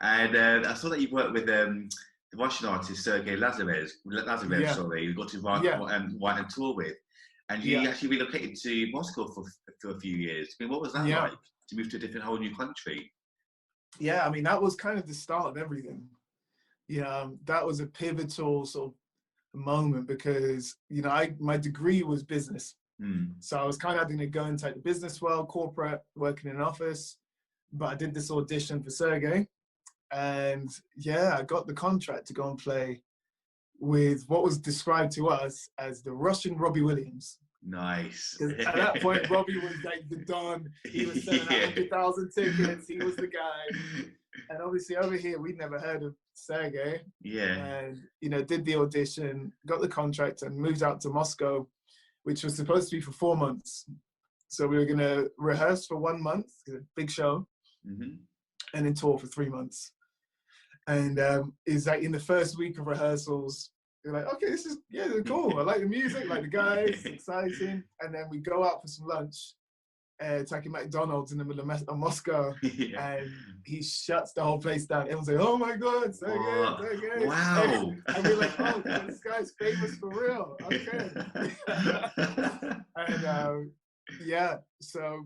And I saw that you worked with the Russian artist Sergey Lazarev, Yeah, sorry, you got to write, yeah, write and tour with. And you yeah, actually relocated to Moscow for a few years. I mean, what was that yeah, like to move to a different, whole new country? yeah. I mean, that was kind of the start of everything. That was a pivotal sort of moment because, my degree was business. So I was kind of having to go into the business world, corporate, working in an office. But I did this audition for Sergey. And yeah, I got the contract to go and play with what was described to us as the Russian Robbie Williams. Nice. Because at that point, Robbie was like the Don. He was selling 100,000 tickets. He was the guy. And obviously over here, we'd never heard of Sergey. Yeah. And, did the audition, got the contract and moved out to Moscow, which was supposed to be for 4 months. So we were going to rehearse for 1 month, a big show, and then tour for 3 months. And it's like in the first week of rehearsals, you're like, okay, this is cool. I like the music, like the guys, it's exciting. And then we go out for some lunch, it's like a McDonald's in the middle of Moscow, and he shuts the whole place down. Everyone's like, oh my God, Sergey. Wow. And we're like, oh, this guy's famous for real. Okay. And so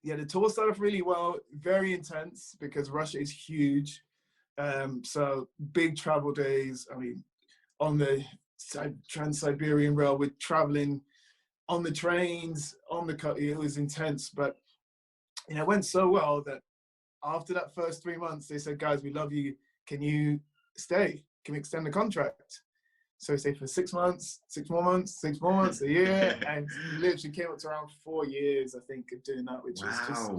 the tour started off really well, very intense because Russia is huge. So big travel days. I mean, on the Trans-Siberian Rail, we're traveling on the trains, it was intense, but it went so well that after that first 3 months, they said, guys, we love you. Can you stay? Can we extend the contract? So we stayed for 6 months, 6 more months, 6 more months, a year, and literally came up to around 4 years, I think, of doing that, which was just,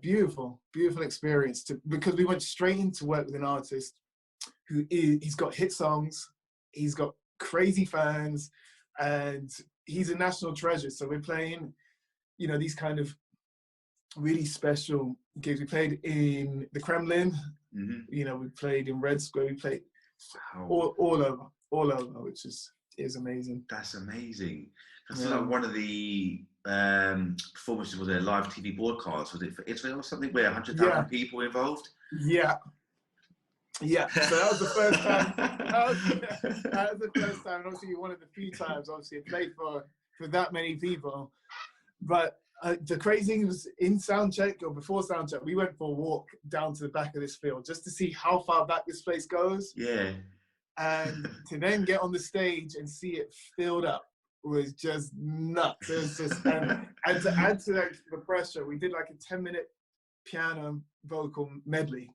beautiful experience because we went straight into work with an artist he's got hit songs, he's got crazy fans, and he's a national treasure. So we're playing, these kind of really special gigs. We played in the Kremlin, we played in Red Square, we played all over, which is amazing. That's amazing. That's like one of the performances was a live TV broadcast. Was it for Israel or something where 100,000 people were involved? Yeah. So that was the first time. That was the first time, and obviously one of the few times, obviously, I played for that many people. But the crazy thing was in soundcheck or before soundcheck, we went for a walk down to the back of this field just to see how far back this place goes. Yeah. And to then get on the stage and see it filled up was just nuts. It was just, and to add to the pressure, we did like a 10-minute piano vocal medley.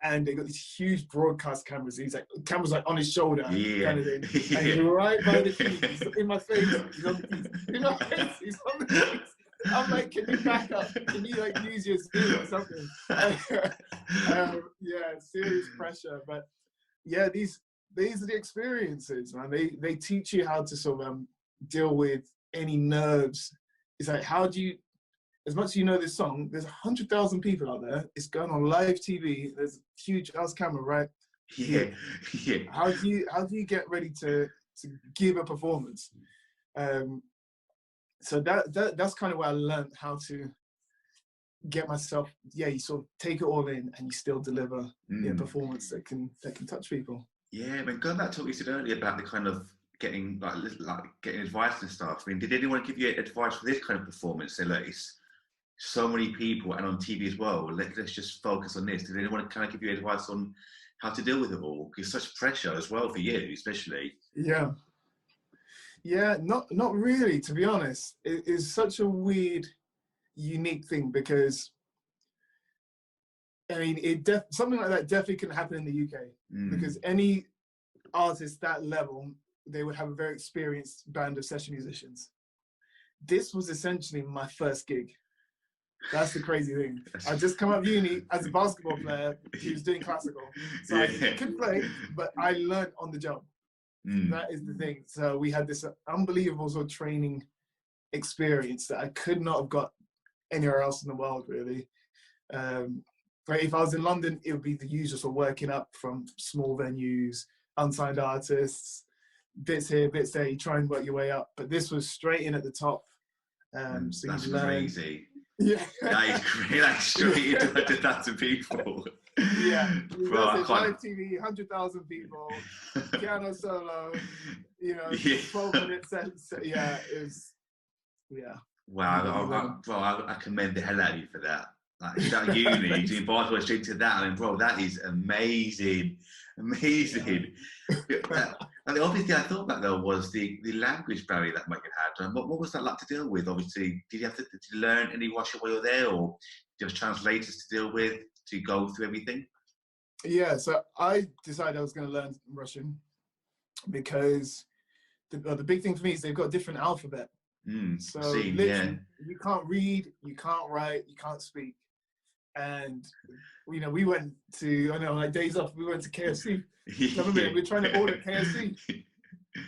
And they got these huge broadcast cameras. Cameras like on his shoulder, kind of thing. And he's right by the keys. He's in my face. He's on the keys. In my face. He's on the keys. I'm like, can you back up? Can you use your Zoom or something? Serious pressure. But these are the experiences, man. They teach you how to sort of deal with any nerves. It's like, how do you? As much as you know this song, there's 100,000 people out there. It's going on live TV. There's a huge house camera, right? Yeah. How do you get ready to give a performance? So that's kind of where I learned how to get myself. You sort of take it all in, and you still deliver a performance that can touch people. Yeah, I mean, going back to what you said earlier about the kind of getting getting advice and stuff. I mean, did anyone give you advice for this kind of performance? Say, look, it's so many people and on TV as well. Let's just focus on this. Did anyone kind of give you advice on how to deal with it all? Because such pressure as well for you, especially. Yeah, not really, to be honest. It is such a weird, unique thing because, I mean, something like that definitely can happen in the UK because any artist that level, they would have a very experienced band of session musicians. This was essentially my first gig. That's the crazy thing. I just come out of uni as a basketball player who was doing classical. So I could play, but I learned on the job. That is the thing. So we had this unbelievable sort of training experience that I could not have got anywhere else in the world, really. But if I was in London, it would be the usual sort of working up from small venues, unsigned artists, bits here, bits there. You try and work your way up. But this was straight in at the top. So that's you learn. crazy. Yeah. That is great. Like straight into that to people. Yeah. Bro, I That's it. can't. Live TV, 100,000 people, piano solo, you know, Yeah. 12-minute sets. Yeah, it was, yeah. Wow, bro, I commend the hell out of you for that. Like, that uni, to invite us straight to that, I mean, bro, that is amazing, amazing. And the obvious thing I thought about though was the language barrier that Michael had. And what was that like to deal with? Obviously, did you learn any Russian while you were there, or just translators to deal with to go through everything? Yeah, so I decided I was going to learn Russian because the big thing for me is they've got a different alphabet. So literally, you can't read, you can't write, you can't speak. And you know, we went to, I know, like days off, we went to KFC. We were trying to order KFC,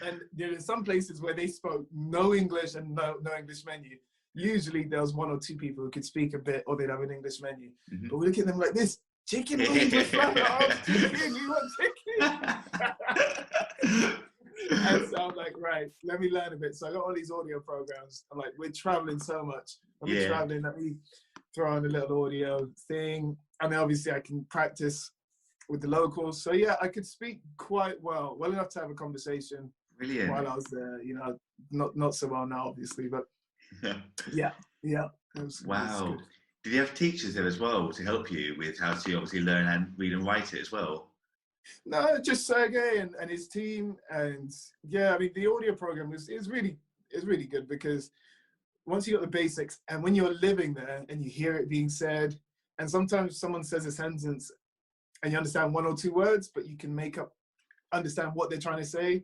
and there are some places where they spoke no English and no English menu. Usually there was one or two people who could speak a bit, or they'd have an English menu. But we look at them like this: chicken wings with flowers, chicken. We want chicken. And so I'm like, right, let me learn a bit. So I got all these audio programs. I'm like, we're traveling so much. We're traveling, let me throw on a little audio thing. And then obviously I can practice with the locals. So yeah, I could speak quite well enough to have a conversation. Brilliant. While I was there, you know, not so well now, obviously, but yeah. Wow. It was did you have teachers there as well to help you with how to obviously learn and read and write it as well? No, just Sergey and his team. And yeah, I mean, the audio program is really good, because once you got the basics, and when you're living there and you hear it being said, and sometimes someone says a sentence and you understand one or two words, but you can understand what they're trying to say,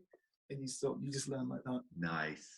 and you just learn like that. Nice.